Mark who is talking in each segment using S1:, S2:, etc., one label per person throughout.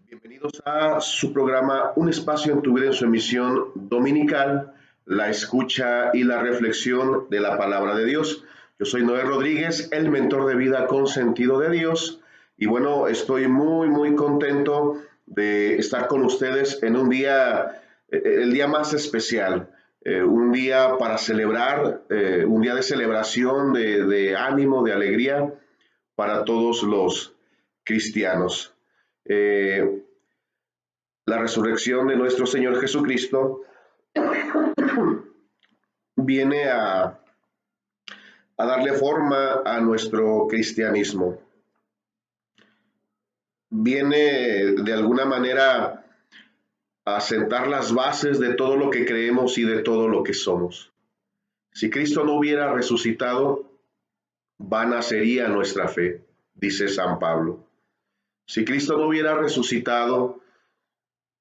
S1: Bienvenidos a su programa Un espacio en tu vida en su emisión dominical, la escucha y la reflexión de la palabra de Dios. Yo soy Noé Rodríguez, el mentor de vida con sentido de Dios. Y bueno, estoy muy contento de estar con ustedes en un día, el día más especial, un día para celebrar, un día de celebración, de ánimo, de alegría para todos los cristianos. Eh, la resurrección de nuestro Señor Jesucristo viene a darle forma a nuestro cristianismo. Viene de alguna manera a sentar las bases de todo lo que creemos y de todo lo que somos. Si Cristo no hubiera resucitado, vana sería nuestra fe, dice San Pablo. Si Cristo no hubiera resucitado,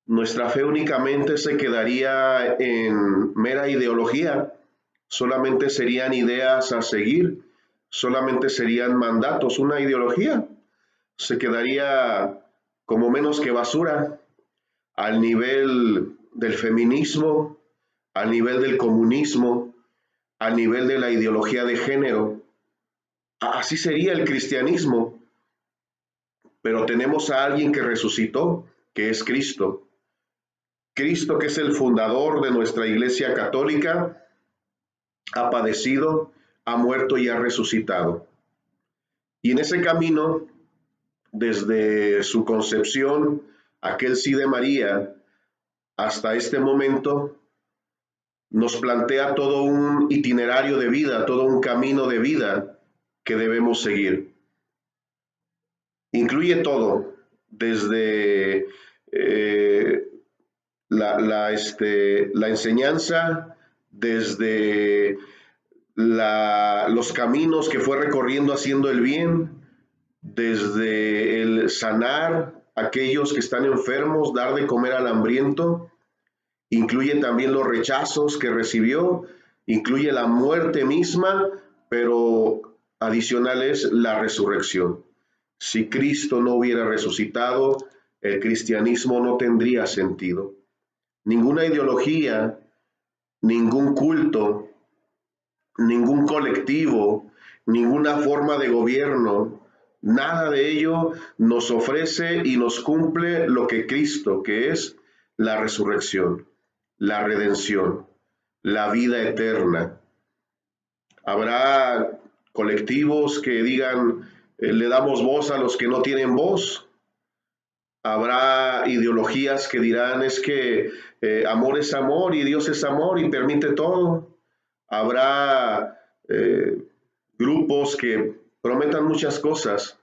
S1: nuestra fe únicamente se quedaría en mera ideología, solamente serían ideas a seguir, solamente serían mandatos, una ideología. Se quedaría como menos que basura al nivel del feminismo, al nivel del comunismo, al nivel de la ideología de género. Así sería el cristianismo, pero tenemos a alguien que resucitó, que es Cristo. Cristo, que es el fundador de nuestra Iglesia Católica, ha padecido, ha muerto y ha resucitado. Y en ese camino, desde su concepción, aquel sí de María, hasta este momento, nos plantea todo un itinerario de vida, todo un camino de vida que debemos seguir. Incluye todo, desde la enseñanza, desde los caminos que fue recorriendo haciendo el bien, desde el sanar a aquellos que están enfermos, dar de comer al hambriento, incluye también los rechazos que recibió, incluye la muerte misma, pero adicional es la resurrección. Si Cristo no hubiera resucitado, el cristianismo no tendría sentido. Ninguna ideología, ningún culto, ningún colectivo, ninguna forma de gobierno, nada de ello nos ofrece y nos cumple lo que Cristo, que es la resurrección, la redención, la vida eterna. Habrá colectivos que digan, le damos voz a los que no tienen voz. Habrá ideologías que dirán, es que amor es amor y Dios es amor y permite todo. Habrá grupos que prometan muchas cosas,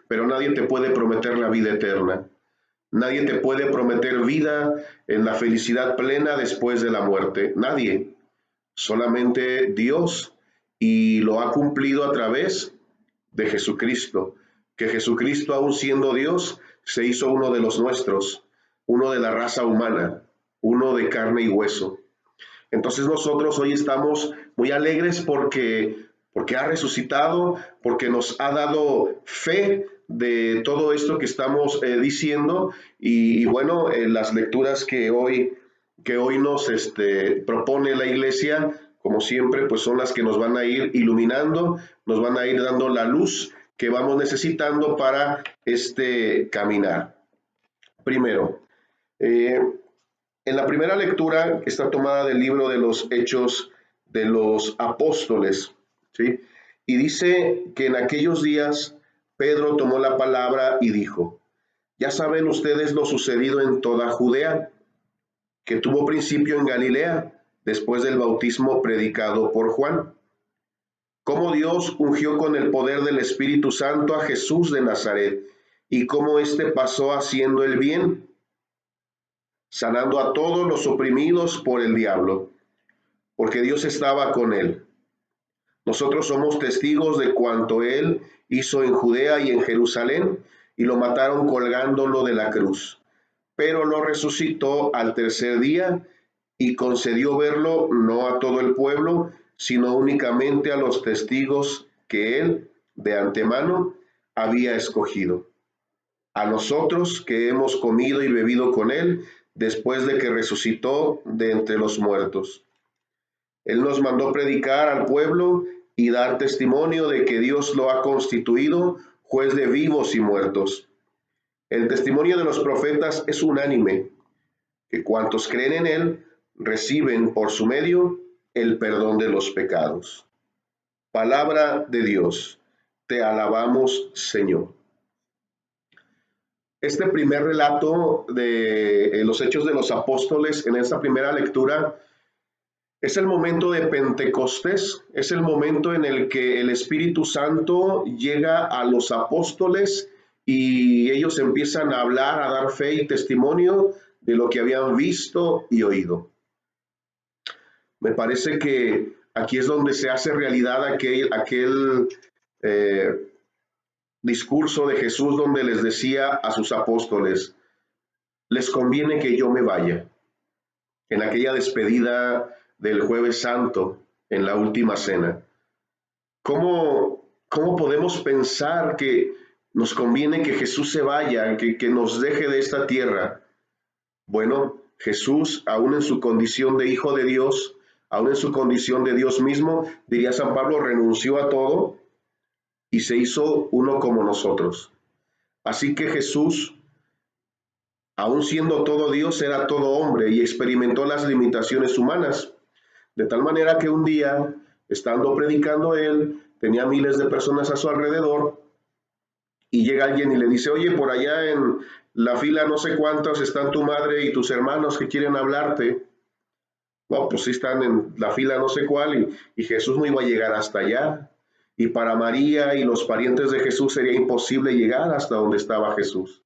S1: pero nadie te puede prometer la vida eterna. Nadie te puede prometer vida en la felicidad plena después de la muerte. Nadie. Solamente Dios, y lo ha cumplido a través de Jesucristo. Que Jesucristo, aun siendo Dios, se hizo uno de los nuestros, uno de la raza humana, uno de carne y hueso. Entonces nosotros hoy estamos muy alegres porque ha resucitado, porque nos ha dado fe de todo esto que estamos diciendo y bueno, las lecturas que hoy nos propone la iglesia, como siempre, pues son las que nos van a ir iluminando, nos van a ir dando la luz que vamos necesitando para este caminar. Primero, en la primera lectura, que está tomada del libro de los Hechos de los Apóstoles, ¿sí? Y dice que en aquellos días Pedro tomó la palabra y dijo, ya saben ustedes lo sucedido en toda Judea, que tuvo principio en Galilea, después del bautismo predicado por Juan. Cómo Dios ungió con el poder del Espíritu Santo a Jesús de Nazaret, y cómo éste pasó haciendo el bien, sanando a todos los oprimidos por el diablo, porque Dios estaba con él. Nosotros somos testigos de cuanto él hizo en Judea y en Jerusalén, y lo mataron colgándolo de la cruz, pero lo resucitó al tercer día y concedió verlo no a todo el pueblo, sino únicamente a los testigos que él de antemano había escogido. a nosotros que hemos comido y bebido con él después de que resucitó de entre los muertos. Él nos mandó predicar al pueblo y dar testimonio de que Dios lo ha constituido juez de vivos y muertos. El testimonio de los profetas es unánime, que cuantos creen en él reciben por su medio el perdón de los pecados. Palabra de Dios. Te alabamos, Señor. Este primer relato de los Hechos de los Apóstoles en esta primera lectura es el momento de Pentecostés, es el momento en el que el Espíritu Santo llega a los apóstoles y ellos empiezan a hablar, a dar fe y testimonio de lo que habían visto y oído. Me parece que aquí es donde se hace realidad aquel discurso de Jesús donde les decía a sus apóstoles, les conviene que yo me vaya. En aquella despedida del Jueves Santo, en la última cena. ¿Cómo podemos pensar que nos conviene que Jesús se vaya, que nos deje de esta tierra? Bueno, Jesús, aún en su condición de Hijo de Dios, aún en su condición de Dios mismo, diría San Pablo, renunció a todo y se hizo uno como nosotros. Así que Jesús, aún siendo todo Dios, era todo hombre y experimentó las limitaciones humanas. De tal manera que un día, estando predicando él, tenía miles de personas a su alrededor y llega alguien y le dice, oye, por allá en la fila no sé cuántos están tu madre y tus hermanos que quieren hablarte. No, pues sí están en la fila no sé cuál y Jesús no iba a llegar hasta allá. Y para María y los parientes de Jesús sería imposible llegar hasta donde estaba Jesús.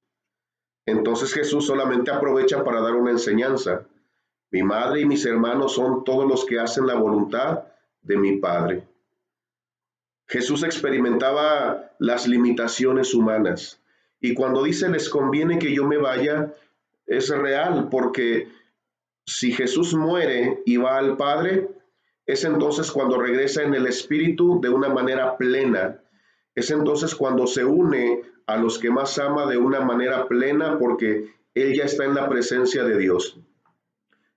S1: Entonces Jesús solamente aprovecha para dar una enseñanza. Mi madre y mis hermanos son todos los que hacen la voluntad de mi Padre. Jesús experimentaba las limitaciones humanas y cuando dice les conviene que yo me vaya, es real porque si Jesús muere y va al Padre, es entonces cuando regresa en el Espíritu de una manera plena. Es entonces cuando se une a los que más ama de una manera plena porque Él ya está en la presencia de Dios.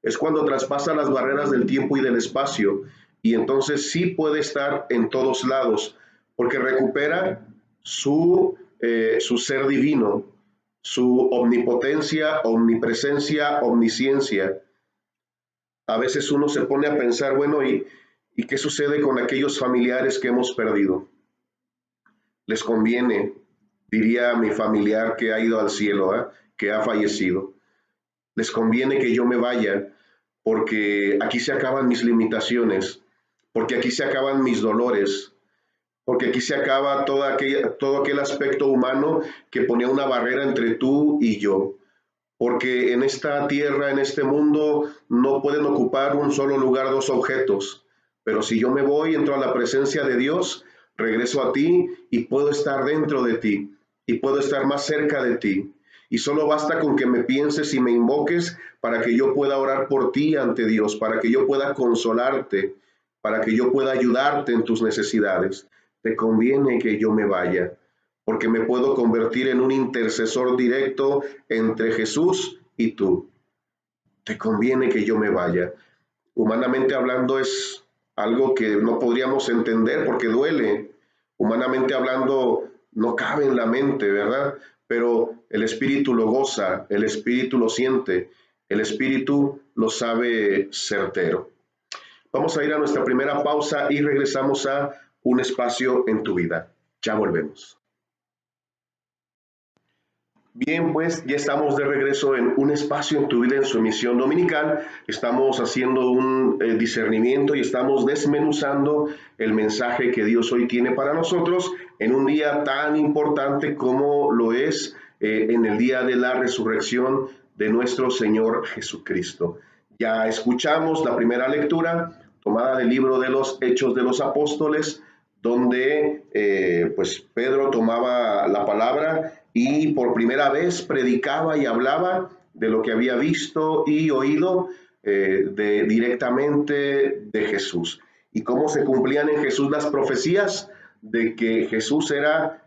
S1: Es cuando traspasa las barreras del tiempo y del espacio y entonces sí puede estar en todos lados porque recupera su ser divino, su omnipotencia, omnipresencia, omnisciencia. A veces uno se pone a pensar, bueno, ¿y qué sucede con aquellos familiares que hemos perdido? Les conviene, diría mi familiar que ha ido al cielo, que ha fallecido. Les conviene que yo me vaya porque aquí se acaban mis limitaciones, porque aquí se acaban mis dolores, porque aquí se acaba todo aquel aspecto humano que ponía una barrera entre tú y yo. Porque en esta tierra, en este mundo, no pueden ocupar un solo lugar dos objetos. Pero si yo me voy, entro a la presencia de Dios, regreso a ti y puedo estar dentro de ti y puedo estar más cerca de ti. Y solo basta con que me pienses y me invoques para que yo pueda orar por ti ante Dios, para que yo pueda consolarte, para que yo pueda ayudarte en tus necesidades. Te conviene que yo me vaya, porque me puedo convertir en un intercesor directo entre Jesús y tú. Te conviene que yo me vaya. Humanamente hablando es algo que no podríamos entender porque duele. Humanamente hablando no cabe en la mente, ¿verdad? Pero el Espíritu lo goza, el Espíritu lo siente, el Espíritu lo sabe certero. Vamos a ir a nuestra primera pausa y regresamos a Un espacio en tu vida. Ya volvemos. Bien, pues ya estamos de regreso en Un espacio en tu vida en su emisión dominical. Estamos haciendo un discernimiento y estamos desmenuzando el mensaje que Dios hoy tiene para nosotros en un día tan importante como lo es en el día de la resurrección de nuestro Señor Jesucristo. Ya escuchamos la primera lectura tomada del libro de los Hechos de los Apóstoles, donde pues Pedro tomaba la palabra y por primera vez predicaba y hablaba de lo que había visto y oído directamente de Jesús y cómo se cumplían en Jesús las profecías de que Jesús era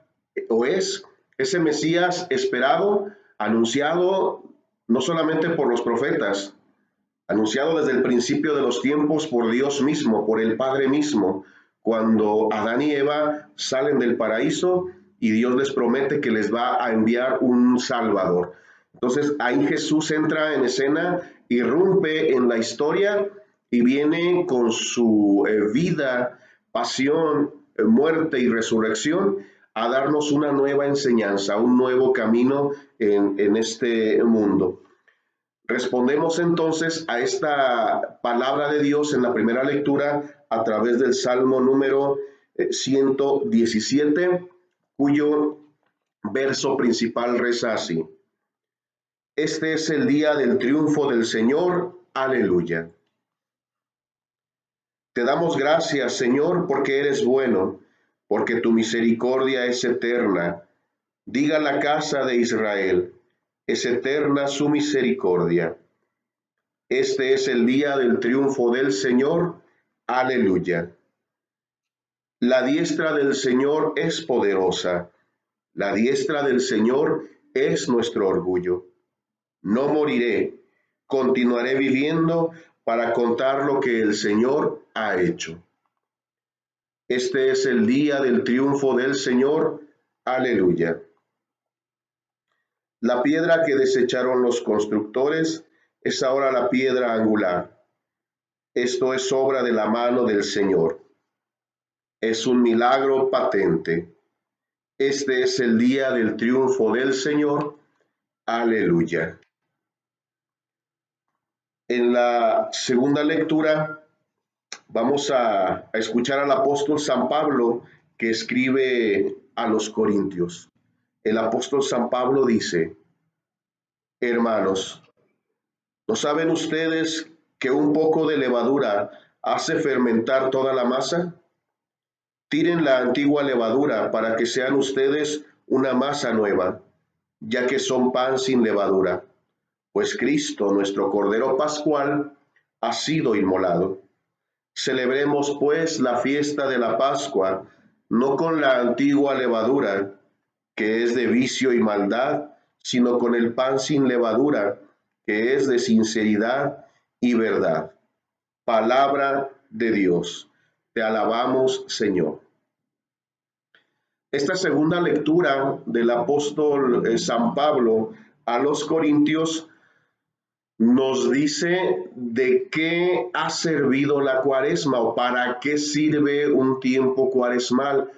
S1: o es ese Mesías esperado, anunciado no solamente por los profetas, anunciado desde el principio de los tiempos por Dios mismo, por el Padre mismo, cuando Adán y Eva salen del paraíso y Dios les promete que les va a enviar un Salvador. Entonces ahí Jesús entra en escena, irrumpe en la historia y viene con su vida, pasión, muerte y resurrección a darnos una nueva enseñanza, un nuevo camino en este mundo. Respondemos entonces a esta palabra de Dios en la primera lectura a través del Salmo número 117, cuyo verso principal reza así: Este es el día del triunfo del Señor, aleluya. Te damos gracias, Señor, porque eres bueno, porque tu misericordia es eterna. Diga la casa de Israel, es eterna su misericordia. Este es el día del triunfo del Señor, aleluya. La diestra del Señor es poderosa, la diestra del Señor es nuestro orgullo. No moriré, continuaré viviendo para contar lo que el Señor ha hecho. Este es el día del triunfo del Señor, aleluya. La piedra que desecharon los constructores es ahora la piedra angular. Esto es obra de la mano del Señor. Es un milagro patente. Este es el día del triunfo del Señor. Aleluya. En la segunda lectura vamos a escuchar al apóstol San Pablo que escribe a los Corintios. El apóstol San Pablo dice: Hermanos, ¿no saben ustedes que un poco de levadura hace fermentar toda la masa? Tiren la antigua levadura para que sean ustedes una masa nueva, ya que son pan sin levadura, pues Cristo, nuestro Cordero Pascual, ha sido inmolado. Celebremos pues la fiesta de la Pascua, no con la antigua levadura, que es de vicio y maldad, sino con el pan sin levadura, que es de sinceridad y verdad. Palabra de Dios. Te alabamos, Señor. Esta segunda lectura del apóstol San Pablo a los Corintios nos dice de qué ha servido la cuaresma o para qué sirve un tiempo cuaresmal.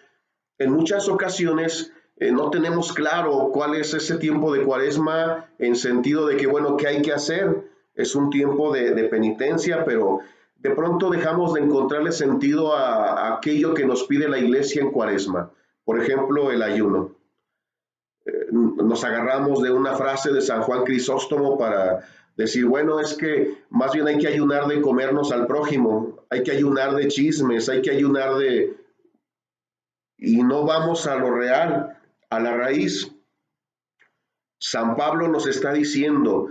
S1: En muchas ocasiones no tenemos claro cuál es ese tiempo de cuaresma en sentido de que, bueno, ¿qué hay que hacer? Es un tiempo de penitencia, pero de pronto dejamos de encontrarle sentido a aquello que nos pide la iglesia en cuaresma. Por ejemplo, el ayuno. Nos agarramos de una frase de San Juan Crisóstomo para decir, bueno, es que más bien hay que ayunar de comernos al prójimo, hay que ayunar de chismes, hay que ayunar de... y no vamos a lo real, a la raíz. San Pablo nos está diciendo,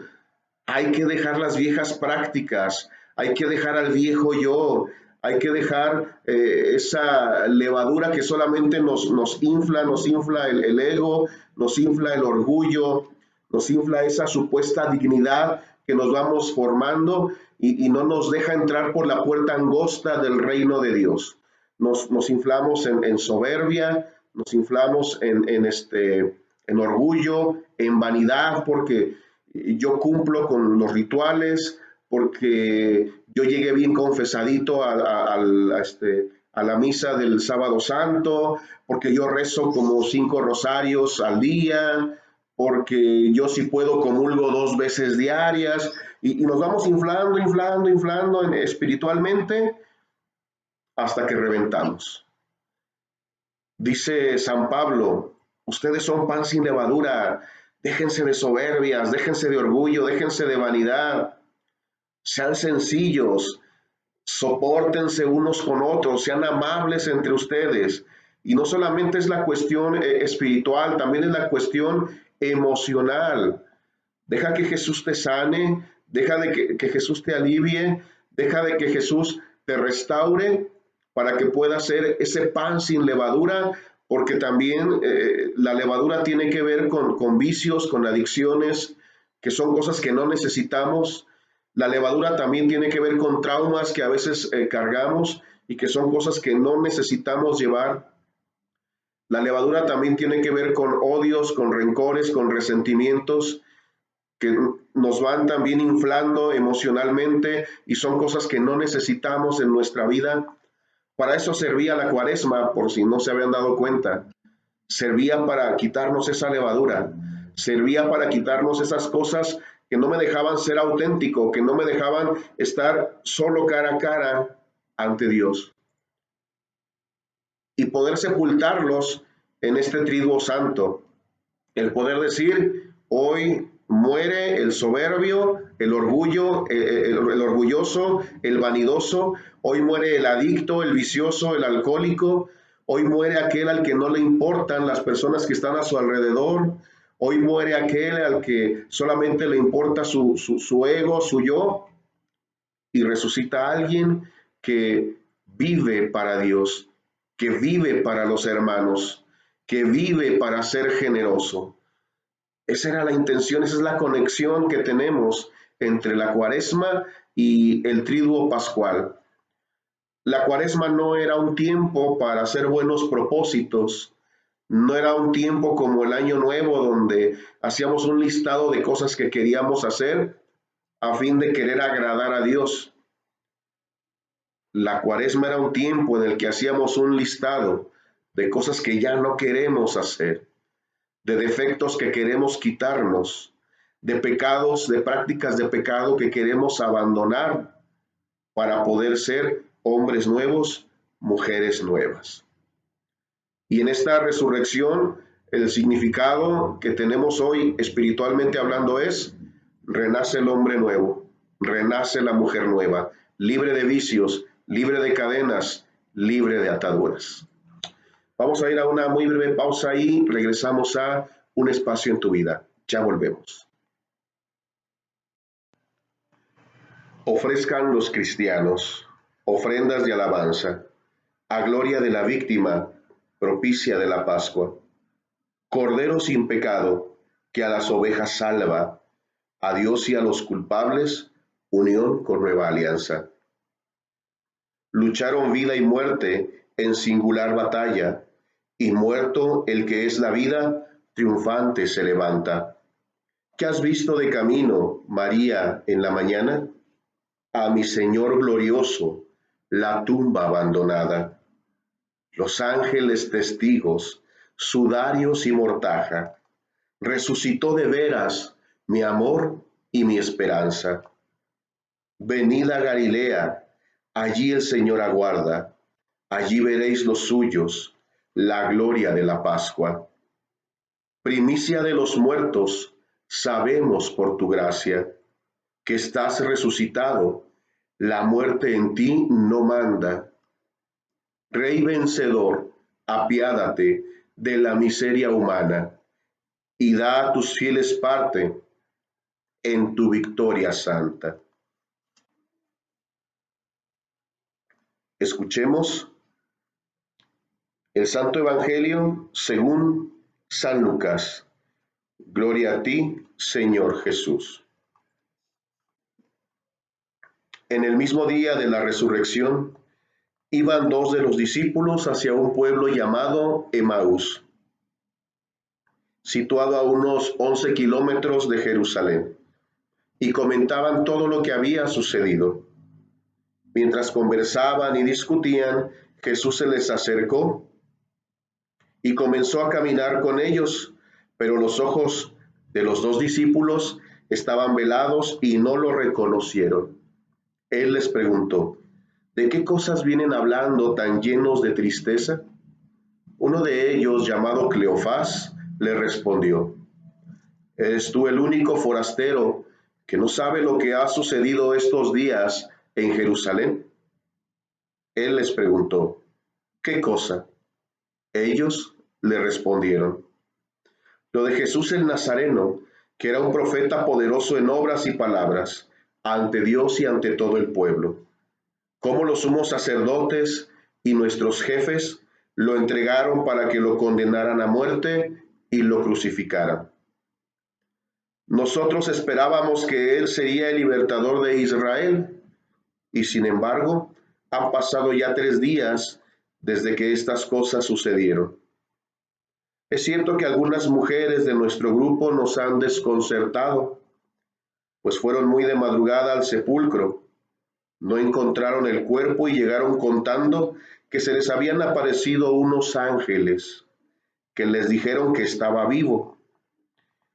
S1: hay que dejar las viejas prácticas, hay que dejar al viejo yo, hay que dejar esa levadura que solamente nos infla el ego, nos infla el orgullo, nos infla esa supuesta dignidad que nos vamos formando y no nos deja entrar por la puerta angosta del reino de Dios. Nos inflamos en soberbia, nos inflamos en orgullo, en vanidad, porque yo cumplo con los rituales, porque yo llegué bien confesadito a la misa del sábado santo, porque yo rezo como 5 rosarios al día, porque yo si puedo comulgo 2 veces diarias, y nos vamos inflando espiritualmente hasta que reventamos. Dice San Pablo, ustedes son pan sin levadura, déjense de soberbias, déjense de orgullo, déjense de vanidad, sean sencillos, sopórtense unos con otros, sean amables entre ustedes. Y no solamente es la cuestión espiritual, también es la cuestión emocional. Deja que Jesús te sane, deja de que Jesús te alivie, deja de que Jesús te restaure para que puedas ser ese pan sin levadura, porque también la levadura tiene que ver con vicios, con adicciones, que son cosas que no necesitamos. La levadura también tiene que ver con traumas que a veces cargamos y que son cosas que no necesitamos llevar. La levadura también tiene que ver con odios, con rencores, con resentimientos que nos van también inflando emocionalmente y son cosas que no necesitamos en nuestra vida. Para eso servía la cuaresma, por si no se habían dado cuenta. Servía para quitarnos esa levadura, servía para quitarnos esas cosas que no me dejaban ser auténtico, que no me dejaban estar solo cara a cara ante Dios y poder sepultarlos en este triduo santo. El poder decir, hoy muere el soberbio, el orgullo, el orgulloso, el vanidoso, hoy muere el adicto, el vicioso, el alcohólico, hoy muere aquel al que no le importan las personas que están a su alrededor, hoy muere aquel al que solamente le importa su ego, su yo, y resucita a alguien que vive para Dios, que vive para los hermanos, que vive para ser generoso. Esa era la intención, esa es la conexión que tenemos entre la cuaresma y el triduo pascual. La cuaresma no era un tiempo para hacer buenos propósitos, no era un tiempo como el año nuevo donde hacíamos un listado de cosas que queríamos hacer a fin de querer agradar a Dios. La cuaresma era un tiempo en el que hacíamos un listado de cosas que ya no queremos hacer, de defectos que queremos quitarnos, de pecados, de prácticas de pecado que queremos abandonar para poder ser hombres nuevos, mujeres nuevas. Y en esta resurrección, el significado que tenemos hoy espiritualmente hablando es, renace el hombre nuevo, renace la mujer nueva, libre de vicios, libre de cadenas, libre de ataduras. Vamos a ir a una muy breve pausa y regresamos a Un espacio en tu vida. Ya volvemos. Ofrezcan los cristianos ofrendas de alabanza, a gloria de la víctima propicia de la Pascua. Cordero sin pecado, que a las ovejas salva, a Dios y a los culpables, unión con nueva alianza. Lucharon vida y muerte en singular batalla, y muerto el que es la vida, triunfante se levanta. ¿Qué has visto de camino, María, en la mañana? A mi Señor glorioso, la tumba abandonada. Los ángeles testigos, sudarios y mortaja, resucitó de veras mi amor y mi esperanza. Venid a Galilea, allí el Señor aguarda, allí veréis los suyos, la gloria de la Pascua. Primicia de los muertos, sabemos por tu gracia, que estás resucitado, la muerte en ti no manda. Rey vencedor, apiádate de la miseria humana y da a tus fieles parte en tu victoria santa. Escuchemos el Santo Evangelio según San Lucas. Gloria a ti, Señor Jesús. En el mismo día de la resurrección, iban dos de los discípulos hacia un pueblo llamado Emaús, situado a unos 11 kilómetros de Jerusalén, y comentaban todo lo que había sucedido. Mientras conversaban y discutían, Jesús se les acercó y comenzó a caminar con ellos, pero los ojos de los dos discípulos estaban velados y no lo reconocieron. Él les preguntó, ¿de qué cosas vienen hablando tan llenos de tristeza? Uno de ellos, llamado Cleofás, le respondió, ¿eres tú el único forastero que no sabe lo que ha sucedido estos días en Jerusalén? Él les preguntó, ¿qué cosa? Ellos le respondieron, lo de Jesús el Nazareno, que era un profeta poderoso en obras y palabras, ante Dios y ante todo el pueblo. Cómo los sumos sacerdotes y nuestros jefes Lo entregaron para que lo condenaran a muerte y lo crucificaran. Nosotros esperábamos que Él sería el libertador de Israel, y sin embargo, han pasado ya 3 días desde que estas cosas sucedieron. Es cierto que algunas mujeres de nuestro grupo nos han desconcertado, pues fueron muy de madrugada al sepulcro, no encontraron el cuerpo y llegaron contando que se les habían aparecido unos ángeles que les dijeron que estaba vivo.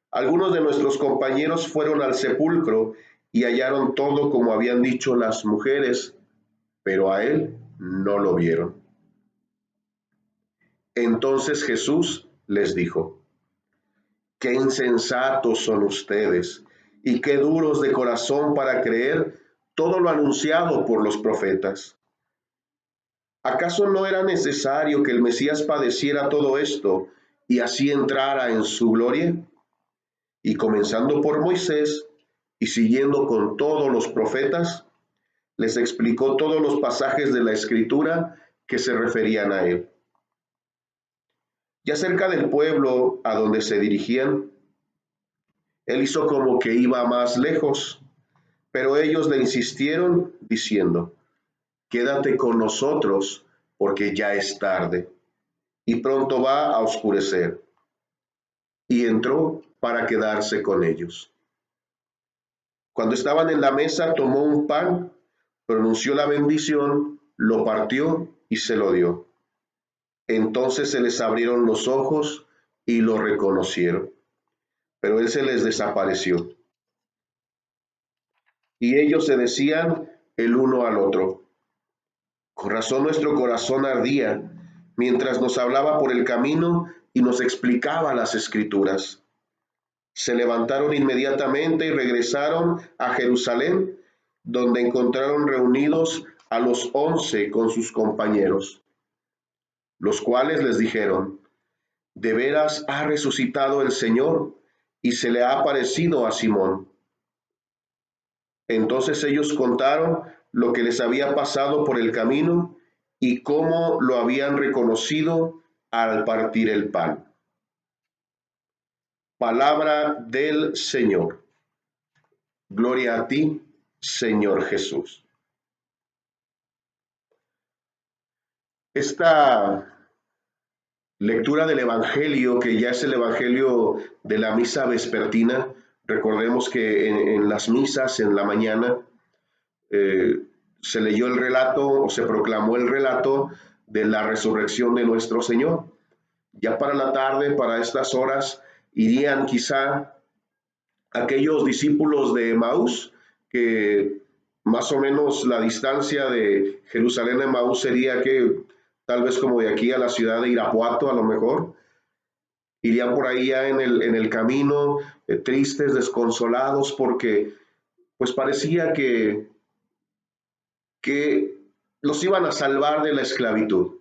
S1: Algunos de nuestros compañeros fueron al sepulcro y hallaron todo como habían dicho las mujeres, pero a él no lo vieron. Entonces Jesús les dijo: qué insensatos son ustedes y qué duros de corazón para creer todo lo anunciado por los profetas. ¿Acaso no era necesario que el Mesías padeciera todo esto y así entrara en su gloria? Y comenzando por Moisés y siguiendo con todos los profetas, les explicó todos los pasajes de la Escritura que se referían a él. Ya cerca del pueblo a donde se dirigían, él hizo como que iba más lejos, pero ellos le insistieron diciendo: quédate con nosotros porque ya es tarde y pronto va a oscurecer. Y entró para quedarse con ellos. Cuando estaban en la mesa, tomó un pan, pronunció la bendición, lo partió y se lo dio. Entonces se les abrieron los ojos y lo reconocieron, pero él se les desapareció. Y ellos se decían el uno al otro: con razón nuestro corazón ardía mientras nos hablaba por el camino y nos explicaba las Escrituras. Se levantaron inmediatamente y regresaron a Jerusalén, donde encontraron reunidos a los 11 con sus compañeros, los cuales les dijeron: de veras ha resucitado el Señor y se le ha aparecido a Simón. Entonces ellos contaron lo que les había pasado por el camino y cómo lo habían reconocido al partir el pan. Palabra del Señor. Gloria a ti, Señor Jesús. Esta lectura del Evangelio, que ya es el Evangelio de la misa vespertina, recordemos que en las misas, en la mañana, eh, se leyó el relato o se proclamó el relato de la resurrección de nuestro Señor. Ya para la tarde, para estas horas, irían quizá aquellos discípulos de Emaús, que más o menos la distancia de Jerusalén a Emaús sería que tal vez como de aquí a la ciudad de Irapuato, a lo mejor. Irían por ahí ya en el camino, tristes, desconsolados, porque pues parecía que los iban a salvar de la esclavitud,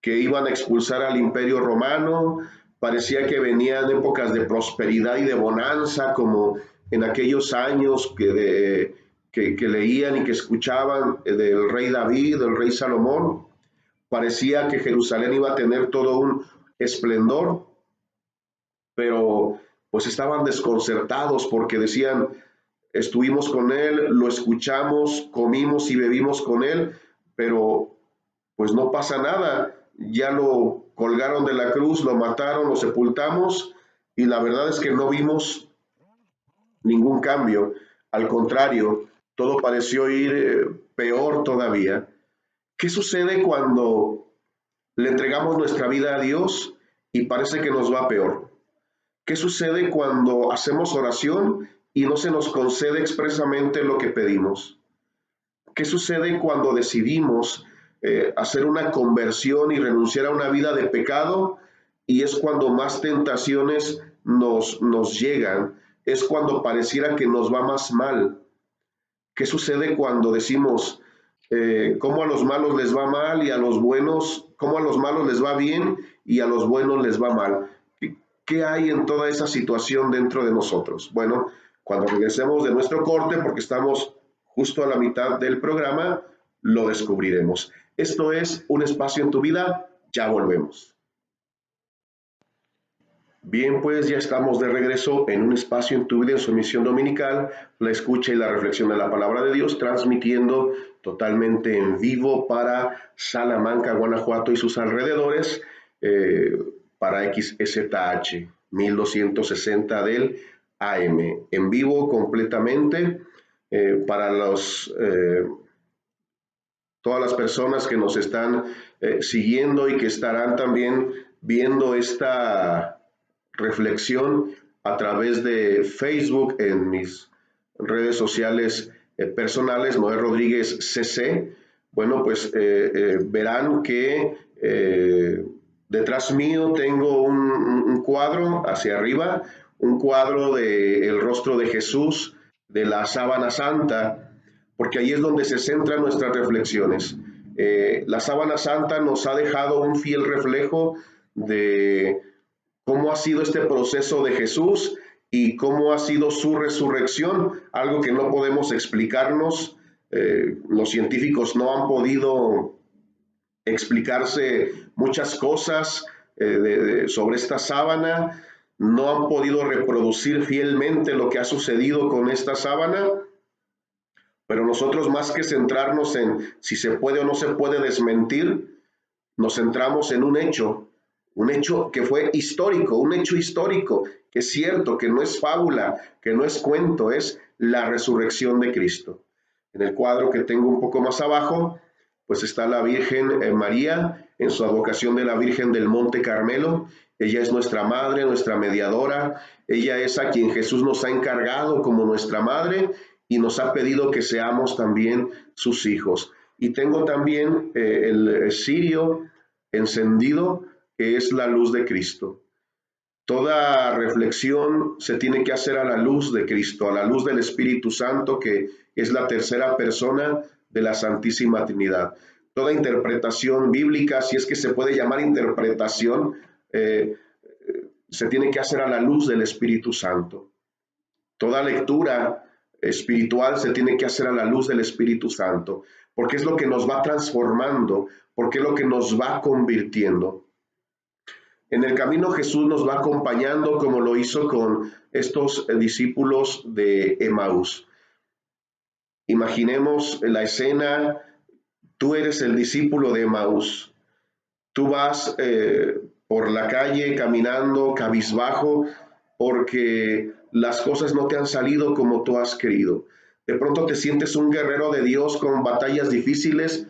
S1: que iban a expulsar al imperio romano. Parecía que venían épocas de prosperidad y de bonanza, como en aquellos años que leían y que escuchaban del rey David, del rey Salomón. Parecía que Jerusalén iba a tener todo un esplendor, pero pues estaban desconcertados porque decían: estuvimos con él, lo escuchamos, comimos y bebimos con él, pero pues no pasa nada. Ya lo colgaron de la cruz, lo mataron, lo sepultamos y la verdad es que no vimos ningún cambio. Al contrario, todo pareció ir peor todavía. ¿Qué sucede cuando le entregamos nuestra vida a Dios y parece que nos va peor? ¿Qué sucede cuando hacemos oración y no se nos concede expresamente lo que pedimos? ¿Qué sucede cuando decidimos hacer una conversión y renunciar a una vida de pecado? Y es cuando más tentaciones nos llegan, es cuando pareciera que nos va más mal. ¿Qué sucede cuando decimos cómo a los malos les va mal y a los buenos, cómo a los malos les va bien y a los buenos les va mal? ¿Qué hay en toda esa situación dentro de nosotros? Bueno, cuando regresemos de nuestro corte, porque estamos justo a la mitad del programa, lo descubriremos. Esto es Un Espacio en tu Vida. Ya volvemos. Bien, pues ya estamos de regreso en un espacio en tu vida en su emisión dominical, la escucha y la reflexión de la palabra de Dios, transmitiendo totalmente en vivo para Salamanca, Guanajuato y sus alrededores, para XSH 1260 del AM, en vivo completamente para todas las personas que nos están siguiendo y que estarán también viendo esta reflexión a través de Facebook en mis redes sociales personales, Noé Rodríguez CC. Bueno, pues verán que detrás mío tengo un cuadro hacia arriba, un cuadro del rostro de Jesús, de la sábana santa, porque ahí es donde se centran nuestras reflexiones. La sábana santa nos ha dejado un fiel reflejo de cómo ha sido este proceso de Jesús y cómo ha sido su resurrección, algo que no podemos explicarnos. Los científicos no han podido explicarse muchas cosas sobre esta sábana, no han podido reproducir fielmente lo que ha sucedido con esta sábana, pero nosotros más que centrarnos en si se puede o no se puede desmentir, nos centramos en un hecho que fue histórico, un hecho histórico, que es cierto, que no es fábula, que no es cuento, es la resurrección de Cristo. En el cuadro que tengo un poco más abajo, pues está la Virgen María en su advocación de la Virgen del Monte Carmelo. Ella es nuestra madre, nuestra mediadora. Ella es a quien Jesús nos ha encargado como nuestra madre y nos ha pedido que seamos también sus hijos. Y tengo también el cirio encendido, que es la luz de Cristo. Toda reflexión se tiene que hacer a la luz de Cristo, a la luz del Espíritu Santo, que es la tercera persona de la Santísima Trinidad. Toda interpretación bíblica, si es que se puede llamar interpretación, se tiene que hacer a la luz del Espíritu Santo. Toda lectura espiritual se tiene que hacer a la luz del Espíritu Santo, porque es lo que nos va transformando, porque es lo que nos va convirtiendo. En el camino Jesús nos va acompañando como lo hizo con estos discípulos de Emaús. Imaginemos la escena, tú eres el discípulo de Emaús, tú vas por la calle caminando cabizbajo porque las cosas no te han salido como tú has querido. De pronto te sientes un guerrero de Dios con batallas difíciles,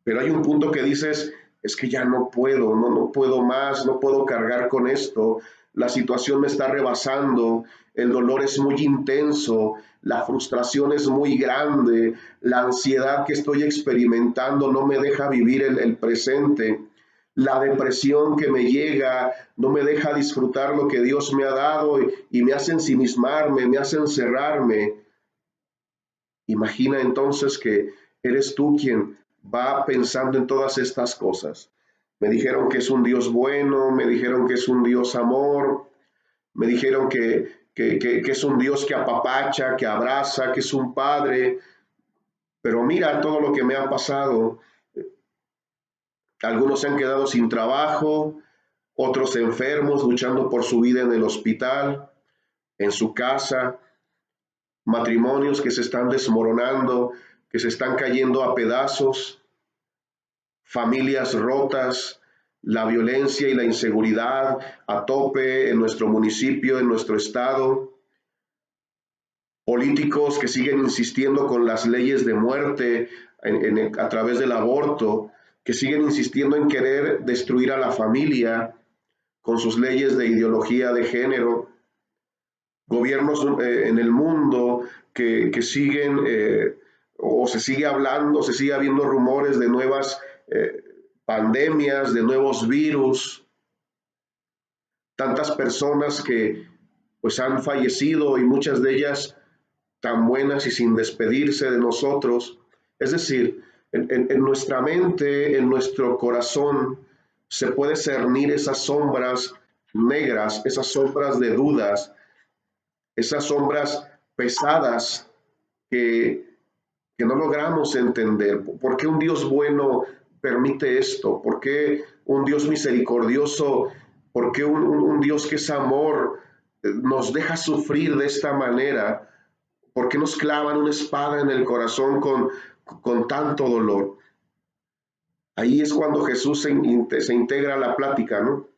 S1: pero hay un punto que dices, es que ya no puedo, no puedo más, no puedo cargar con esto, la situación me está rebasando, el dolor es muy intenso, la frustración es muy grande, la ansiedad que estoy experimentando no me deja vivir el presente. La depresión que me llega no me deja disfrutar lo que Dios me ha dado y me hace ensimismarme, me hace encerrarme. Imagina entonces que eres tú quien va pensando en todas estas cosas. Me dijeron que es un Dios bueno, me dijeron que es un Dios amor, me dijeron que es un Dios que apapacha, que abraza, que es un padre, pero mira todo lo que me ha pasado. Algunos se han quedado sin trabajo, otros enfermos luchando por su vida en el hospital, en su casa, matrimonios que se están desmoronando, que se están cayendo a pedazos, familias rotas, la violencia y la inseguridad a tope en nuestro municipio, en nuestro estado, políticos que siguen insistiendo con las leyes de muerte a través del aborto, que siguen insistiendo en querer destruir a la familia con sus leyes de ideología de género, gobiernos en el mundo que siguen o se sigue hablando, se sigue habiendo rumores de nuevas pandemias, de nuevos virus, tantas personas que pues han fallecido y muchas de ellas tan buenas y sin despedirse de nosotros. Es decir, en nuestra mente, en nuestro corazón, se puede cernir esas sombras negras, esas sombras de dudas, esas sombras pesadas que no logramos entender. ¿Por qué un Dios bueno permite esto? ¿Por qué un Dios misericordioso? ¿Por qué un Dios que es amor nos deja sufrir de esta manera? ¿Por qué nos clavan una espada en el corazón con tanto dolor? Ahí es cuando Jesús se integra a la plática, ¿no?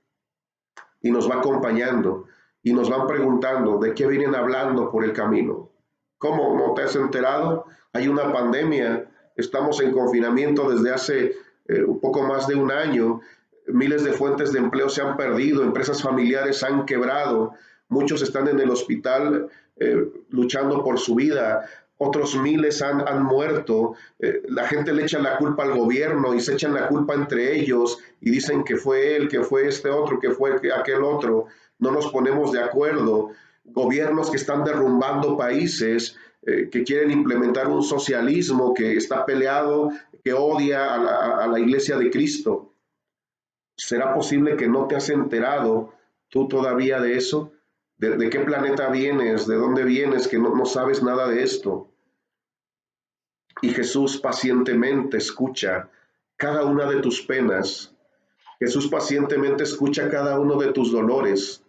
S1: Y nos va acompañando y nos van preguntando de qué vienen hablando por el camino. ¿Cómo no te has enterado? Hay una pandemia, estamos en confinamiento desde hace un poco más de un año, miles de fuentes de empleo se han perdido, empresas familiares han quebrado, muchos están en el hospital luchando por su vida, otros miles han muerto, la gente le echa la culpa al gobierno y se echan la culpa entre ellos y dicen que fue él, que fue este otro, que fue aquel otro, no nos ponemos de acuerdo, gobiernos que están derrumbando países, que quieren implementar un socialismo que está peleado, que odia a la iglesia de Cristo. ¿Será posible que no te has enterado tú todavía de eso? ¿De qué planeta vienes? ¿De dónde vienes? Que no sabes nada de esto. Y Jesús pacientemente escucha cada una de tus penas. Jesús pacientemente escucha cada uno de tus dolores.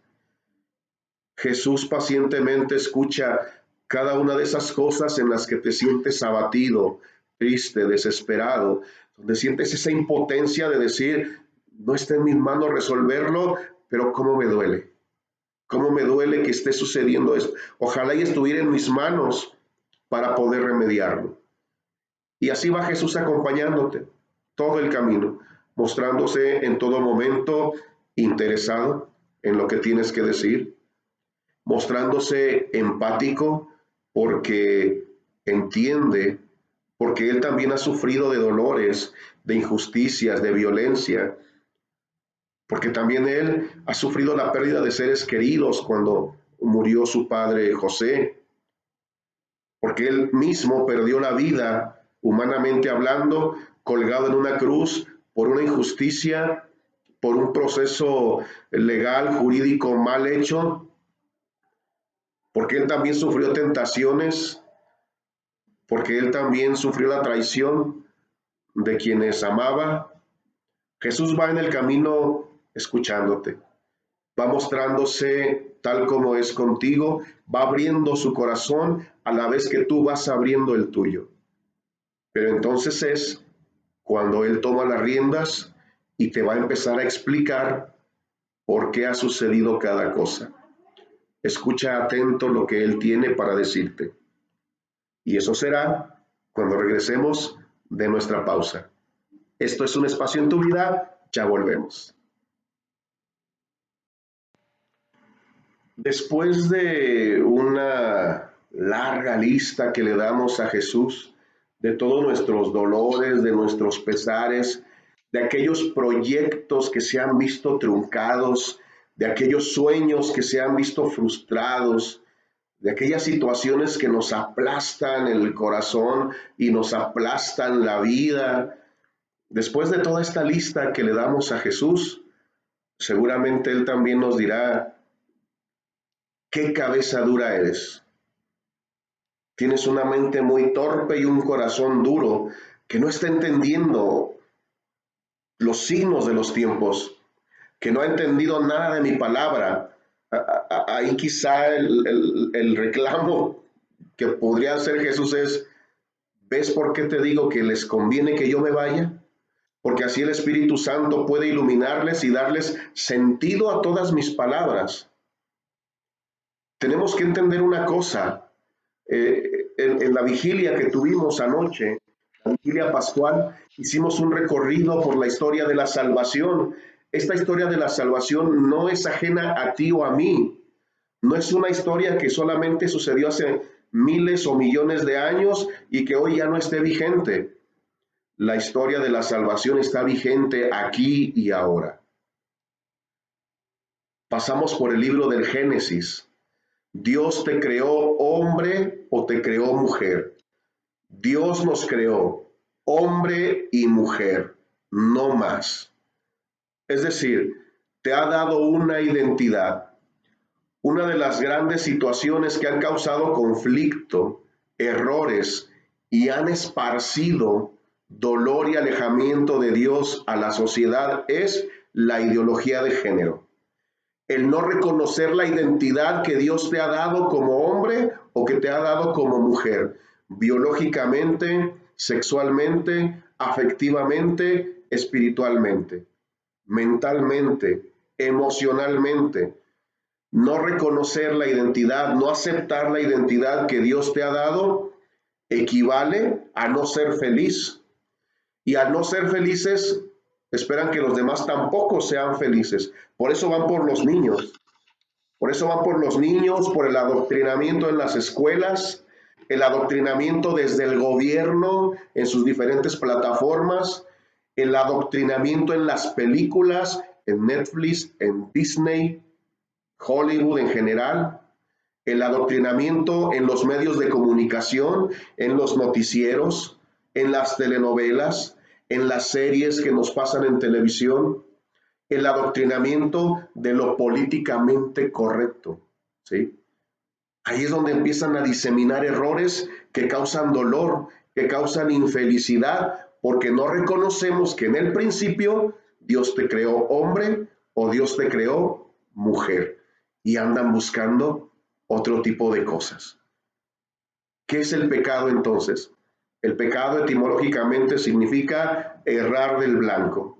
S1: Jesús pacientemente escucha cada una de esas cosas en las que te sientes abatido, triste, desesperado, donde sientes esa impotencia de decir, no está en mis manos resolverlo, pero cómo me duele. Cómo me duele que esté sucediendo esto. Ojalá y estuviera en mis manos para poder remediarlo. Y así va Jesús acompañándote todo el camino, mostrándose en todo momento interesado en lo que tienes que decir, mostrándose empático porque entiende, porque él también ha sufrido de dolores, de injusticias, de violencia, porque también él ha sufrido la pérdida de seres queridos cuando murió su padre José, porque él mismo perdió la vida, humanamente hablando, colgado en una cruz por una injusticia, por un proceso legal, jurídico mal hecho, porque él también sufrió tentaciones, porque él también sufrió la traición de quienes amaba. Jesús va en el camino escuchándote, va mostrándose tal como es contigo, va abriendo su corazón a la vez que tú vas abriendo el tuyo. Pero entonces es cuando Él toma las riendas y te va a empezar a explicar por qué ha sucedido cada cosa. Escucha atento lo que Él tiene para decirte. Y eso será cuando regresemos de nuestra pausa. Esto es Un Espacio en tu Vida, ya volvemos. Después de una larga lista que le damos a Jesús, de todos nuestros dolores, de nuestros pesares, de aquellos proyectos que se han visto truncados, de aquellos sueños que se han visto frustrados, de aquellas situaciones que nos aplastan el corazón y nos aplastan la vida. Después de toda esta lista que le damos a Jesús, seguramente Él también nos dirá, ¿qué cabeza dura eres? Tienes una mente muy torpe y un corazón duro que no está entendiendo los signos de los tiempos, que no ha entendido nada de mi palabra. Ahí quizá el reclamo que podría hacer Jesús es, ¿ves por qué te digo que les conviene que yo me vaya? Porque así el Espíritu Santo puede iluminarles y darles sentido a todas mis palabras. Tenemos que entender una cosa, en la vigilia que tuvimos anoche, la vigilia pascual, hicimos un recorrido por la historia de la salvación. Esta historia de la salvación no es ajena a ti o a mí. No es una historia que solamente sucedió hace miles o millones de años y que hoy ya no esté vigente. La historia de la salvación está vigente aquí y ahora. Pasamos por el libro del Génesis. Dios te creó hombre o te creó mujer. Dios nos creó hombre y mujer, no más. Es decir, te ha dado una identidad. Una de las grandes situaciones que han causado conflicto, errores y han esparcido dolor y alejamiento de Dios a la sociedad es la ideología de género. El no reconocer la identidad que Dios te ha dado como hombre o que te ha dado como mujer, biológicamente, sexualmente, afectivamente, espiritualmente, mentalmente, emocionalmente. No reconocer la identidad, no aceptar la identidad que Dios te ha dado, equivale a no ser feliz. Y al no ser felices, esperan que los demás tampoco sean felices. Por eso van por los niños. Por eso van por los niños, por el adoctrinamiento en las escuelas, el adoctrinamiento desde el gobierno en sus diferentes plataformas, el adoctrinamiento en las películas, en Netflix, en Disney, Hollywood en general, el adoctrinamiento en los medios de comunicación, en los noticieros, en las telenovelas, en las series que nos pasan en televisión, el adoctrinamiento de lo políticamente correcto, ¿sí? Ahí es donde empiezan a diseminar errores que causan dolor, que causan infelicidad, porque no reconocemos que en el principio Dios te creó hombre o Dios te creó mujer y andan buscando otro tipo de cosas. ¿Qué es el pecado entonces? El pecado etimológicamente significa errar del blanco.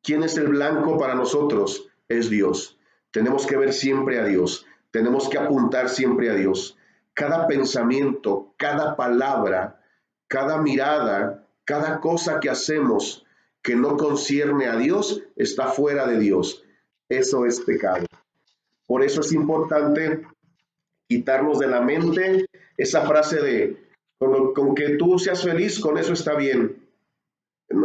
S1: ¿Quién es el blanco para nosotros? Es Dios. Tenemos que ver siempre a Dios. Tenemos que apuntar siempre a Dios. Cada pensamiento, cada palabra, cada mirada, cada cosa que hacemos que no concierne a Dios está fuera de Dios. Eso es pecado. Por eso es importante quitarnos de la mente esa frase de con que tú seas feliz, con eso está bien.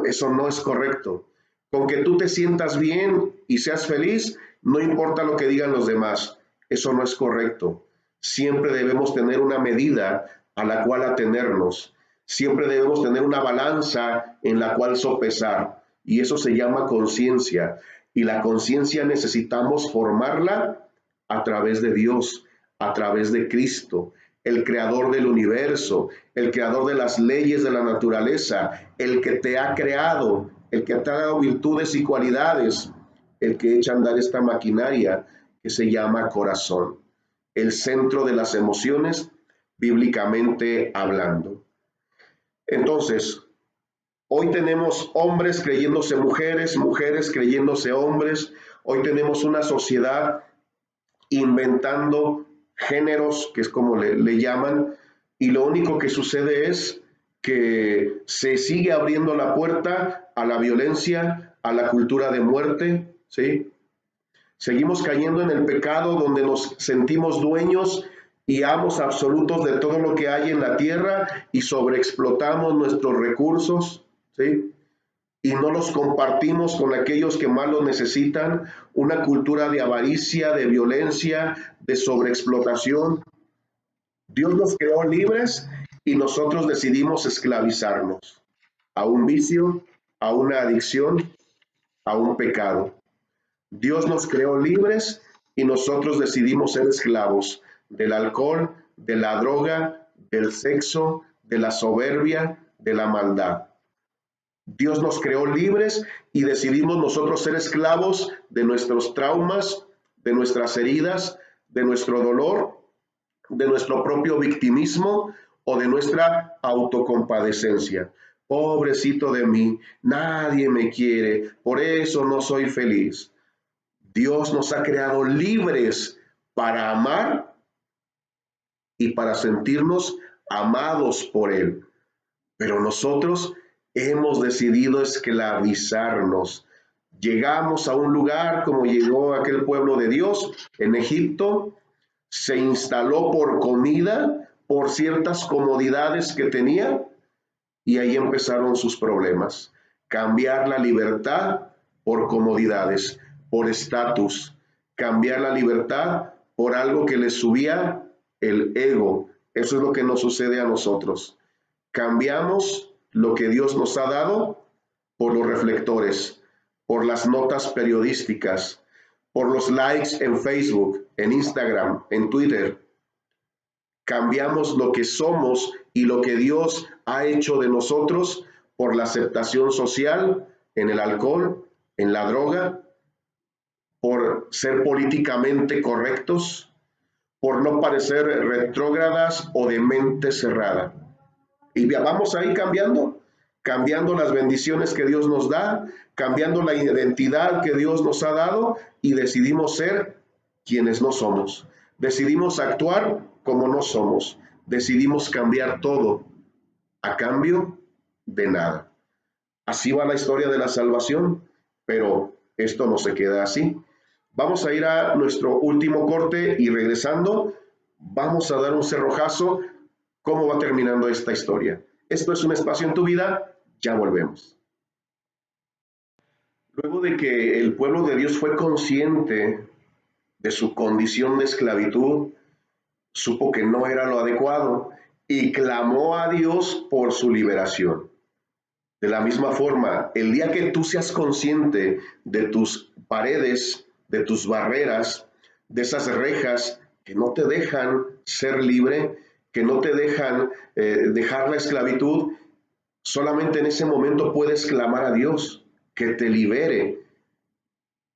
S1: Eso no es correcto. Con que tú te sientas bien y seas feliz, no importa lo que digan los demás. Eso no es correcto. Siempre debemos tener una medida a la cual atenernos. Siempre debemos tener una balanza en la cual sopesar. Y eso se llama conciencia. Y la conciencia necesitamos formarla a través de Dios, a través de Cristo, el creador del universo, el creador de las leyes de la naturaleza, el que te ha creado, el que te ha dado virtudes y cualidades, el que echa a andar esta maquinaria que se llama corazón, el centro de las emociones, bíblicamente hablando. Entonces, hoy tenemos hombres creyéndose mujeres, mujeres creyéndose hombres, hoy tenemos una sociedad inventando géneros, que es como le llaman, y lo único que sucede es que se sigue abriendo la puerta a la violencia, a la cultura de muerte, ¿sí? Seguimos cayendo en el pecado donde nos sentimos dueños y amos absolutos de todo lo que hay en la tierra y sobreexplotamos nuestros recursos, ¿sí? Y no los compartimos con aquellos que más los necesitan, una cultura de avaricia, de violencia, de sobreexplotación. Dios nos creó libres y nosotros decidimos esclavizarnos a un vicio, a una adicción, a un pecado. Dios nos creó libres y nosotros decidimos ser esclavos del alcohol, de la droga, del sexo, de la soberbia, de la maldad. Dios nos creó libres y decidimos nosotros ser esclavos de nuestros traumas, de nuestras heridas, de nuestro dolor, de nuestro propio victimismo o de nuestra autocompadecencia. Pobrecito de mí, nadie me quiere, por eso no soy feliz. Dios nos ha creado libres para amar y para sentirnos amados por Él. Pero nosotros hemos decidido esclavizarnos. Llegamos a un lugar como llegó aquel pueblo de Dios en Egipto, se instaló por comida, por ciertas comodidades que tenía, y ahí empezaron sus problemas. Cambiar la libertad por comodidades, por estatus, cambiar la libertad por algo que les subía el ego. Eso es lo que nos sucede a nosotros. Cambiamos lo que Dios nos ha dado por los reflectores, por las notas periodísticas, por los likes en Facebook, en Instagram, en Twitter. Cambiamos lo que somos y lo que Dios ha hecho de nosotros por la aceptación social en el alcohol, en la droga, por ser políticamente correctos, por no parecer retrógradas o de mente cerrada. Y vamos ahí cambiando las bendiciones que Dios nos da, cambiando la identidad que Dios nos ha dado y decidimos ser quienes no somos. Decidimos actuar como no somos. Decidimos cambiar todo a cambio de nada. Así va la historia de la salvación, pero esto no se queda así. Vamos a ir a nuestro último corte y regresando, vamos a dar un cerrojazo cómo va terminando esta historia. Esto es Un Espacio en tu Vida, ya volvemos. Luego de que el pueblo de Dios fue consciente de su condición de esclavitud, supo que no era lo adecuado y clamó a Dios por su liberación. De la misma forma, el día que tú seas consciente de tus paredes, de tus barreras, de esas rejas que no te dejan ser libre, que no te dejan dejar la esclavitud, solamente en ese momento puedes clamar a Dios que te libere.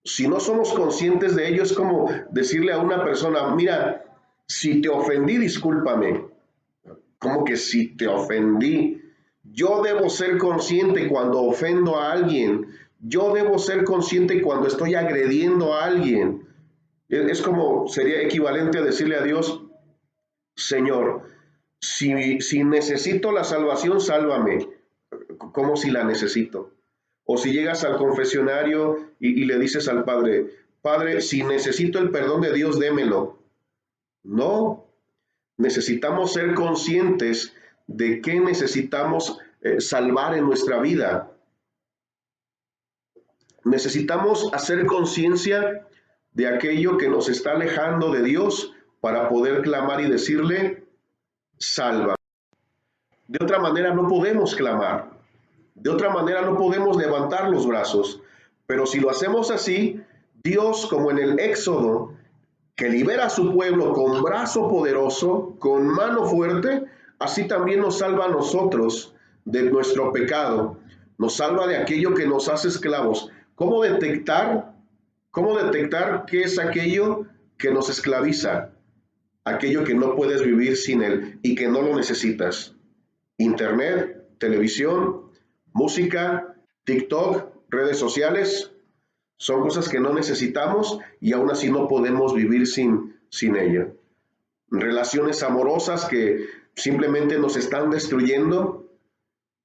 S1: Si no somos conscientes de ello, es como decirle a una persona, mira, si te ofendí, discúlpame. ¿Cómo que si te ofendí? Yo debo ser consciente cuando ofendo a alguien. Yo debo ser consciente cuando estoy agrediendo a alguien. Es como, sería equivalente a decirle a Dios, Señor, si necesito la salvación, sálvame. ¿Cómo si la necesito? O si llegas al confesionario y le dices al Padre, Padre, si necesito el perdón de Dios, démelo. No, necesitamos ser conscientes de qué necesitamos salvar en nuestra vida. Necesitamos hacer conciencia de aquello que nos está alejando de Dios para poder clamar y decirle, salva. De otra manera no podemos clamar, de otra manera no podemos levantar los brazos, pero si lo hacemos así, Dios, como en el Éxodo, que libera a su pueblo con brazo poderoso, con mano fuerte, así también nos salva a nosotros de nuestro pecado, nos salva de aquello que nos hace esclavos. ¿Cómo detectar? ¿Cómo detectar qué es aquello que nos esclaviza? Aquello que no puedes vivir sin él y que no lo necesitas. Internet, televisión, música, TikTok, redes sociales, son cosas que no necesitamos y aún así no podemos vivir sin ello. Relaciones amorosas que simplemente nos están destruyendo,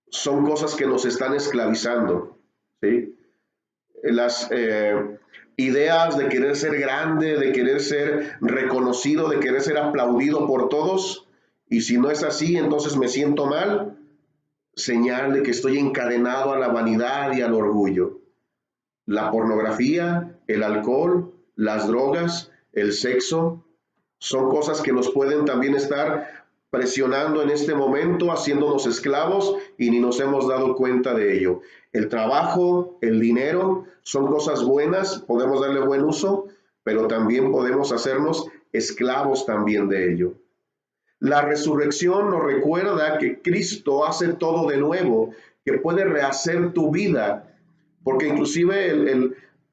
S1: son cosas que nos están esclavizando, ¿sí? Las ideas de querer ser grande, de querer ser reconocido, de querer ser aplaudido por todos, y si no es así, entonces me siento mal, señal de que estoy encadenado a la vanidad y al orgullo. La pornografía, el alcohol, las drogas, el sexo, son cosas que nos pueden también estar presionando en este momento, haciéndonos esclavos y ni nos hemos dado cuenta de ello. El trabajo, el dinero, son cosas buenas, podemos darle buen uso, pero también podemos hacernos esclavos también de ello. La resurrección nos recuerda que Cristo hace todo de nuevo, que puede rehacer tu vida, porque inclusive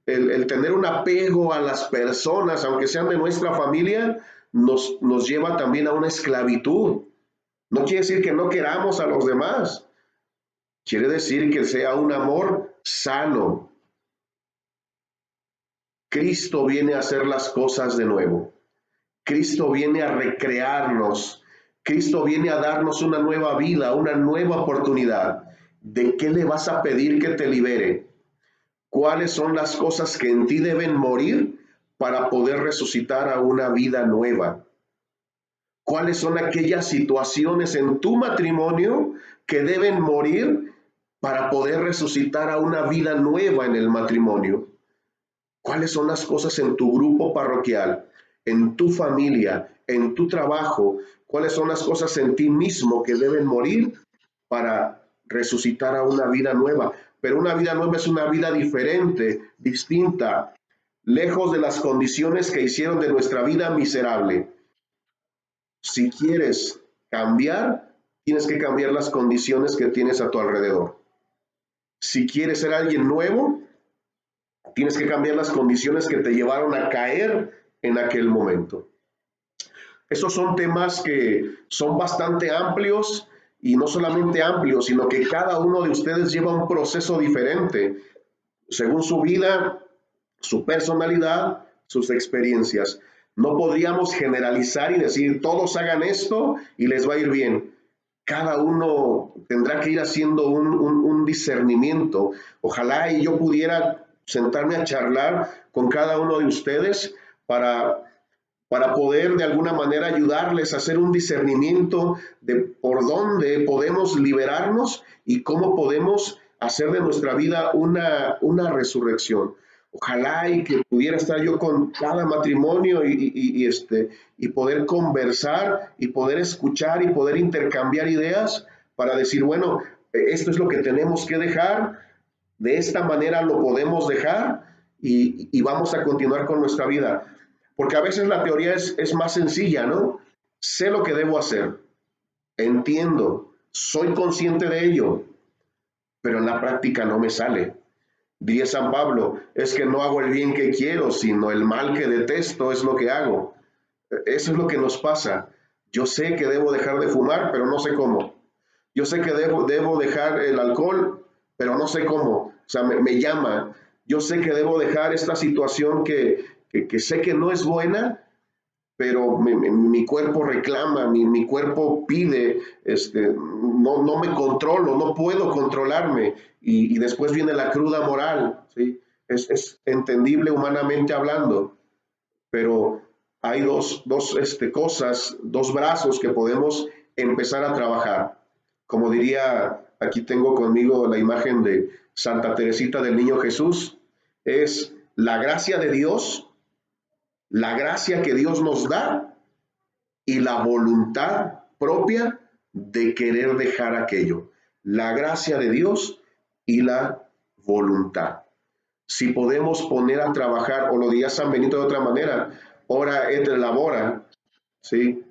S1: el tener un apego a las personas, aunque sean de nuestra familia, nos lleva también a una esclavitud. No quiere decir que no queramos a los demás, quiere decir que sea un amor sano. Cristo viene a hacer las cosas de nuevo. Cristo viene a recrearnos. Cristo viene a darnos una nueva vida, una nueva oportunidad. ¿De qué le vas a pedir que te libere? ¿Cuáles son las cosas que en ti deben morir para poder resucitar a una vida nueva? ¿Cuáles son aquellas situaciones en tu matrimonio que deben morir para poder resucitar a una vida nueva en el matrimonio? ¿Cuáles son las cosas en tu grupo parroquial, en tu familia, en tu trabajo? ¿Cuáles son las cosas en ti mismo que deben morir para resucitar a una vida nueva? Pero una vida nueva es una vida diferente, distinta, lejos de las condiciones que hicieron de nuestra vida miserable. Si quieres cambiar, tienes que cambiar las condiciones que tienes a tu alrededor. Si quieres ser alguien nuevo, tienes que cambiar las condiciones que te llevaron a caer en aquel momento. Esos son temas que son bastante amplios y no solamente amplios, sino que cada uno de ustedes lleva un proceso diferente según su vida, su personalidad, sus experiencias. No podríamos generalizar y decir todos hagan esto y les va a ir bien. Cada uno tendrá que ir haciendo un discernimiento. Ojalá y yo pudiera sentarme a charlar con cada uno de ustedes para poder de alguna manera ayudarles a hacer un discernimiento de por dónde podemos liberarnos y cómo podemos hacer de nuestra vida una resurrección. Ojalá y que pudiera estar yo con cada matrimonio y poder conversar y poder escuchar y poder intercambiar ideas para decir, bueno, esto es lo que tenemos que dejar, de esta manera lo podemos dejar y vamos a continuar con nuestra vida. Porque a veces la teoría es más sencilla, ¿no? Sé lo que debo hacer, entiendo, soy consciente de ello, pero en la práctica no me sale. Diría San Pablo, es que no hago el bien que quiero, sino el mal que detesto es lo que hago. Eso es lo que nos pasa. Yo sé que debo dejar de fumar, pero no sé cómo. Yo sé que debo dejar el alcohol, pero no sé cómo. O sea, me llama. Yo sé que debo dejar esta situación que sé que no es buena, pero mi cuerpo reclama, mi cuerpo pide, no me controlo, no puedo controlarme, y después viene la cruda moral, ¿sí? Es entendible humanamente hablando, pero hay dos cosas, dos brazos que podemos empezar a trabajar. Como diría, aquí tengo conmigo la imagen de Santa Teresita del Niño Jesús, es la gracia de Dios, la gracia que Dios nos da y la voluntad propia de querer dejar aquello. La gracia de Dios y la voluntad. Si podemos poner a trabajar, o lo diría San Benito de otra manera, ora et labora, ¿sí?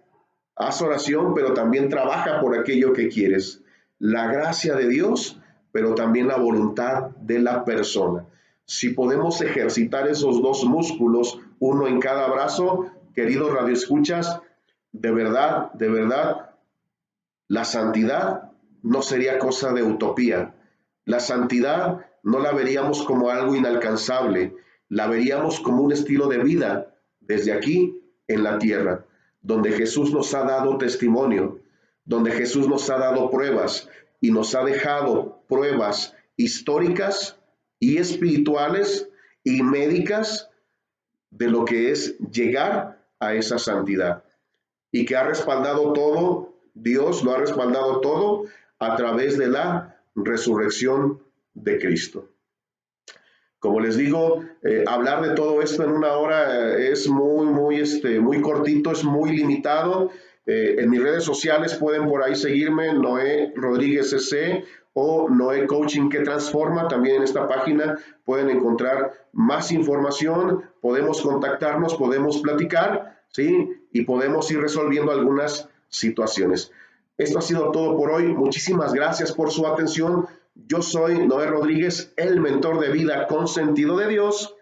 S1: Haz oración, pero también trabaja por aquello que quieres. La gracia de Dios, pero también la voluntad de la persona. Si podemos ejercitar esos dos músculos, uno en cada brazo, queridos radioescuchas, de verdad, la santidad no sería cosa de utopía. La santidad no la veríamos como algo inalcanzable, la veríamos como un estilo de vida desde aquí en la tierra, donde Jesús nos ha dado testimonio, donde Jesús nos ha dado pruebas y nos ha dejado pruebas históricas y espirituales y médicas de lo que es llegar a esa santidad y que ha respaldado todo, Dios lo ha respaldado todo a través de la resurrección de Cristo. Como les digo, hablar de todo esto en una hora es muy cortito, es muy limitado. En mis redes sociales pueden por ahí seguirme, Noé Rodríguez CC o Noé Coaching que Transforma. También en esta página pueden encontrar más información, podemos contactarnos, podemos platicar, ¿sí? Y podemos ir resolviendo algunas situaciones. Esto ha sido todo por hoy. Muchísimas gracias por su atención. Yo soy Noé Rodríguez, el mentor de vida con sentido de Dios.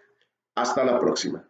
S1: Hasta la próxima.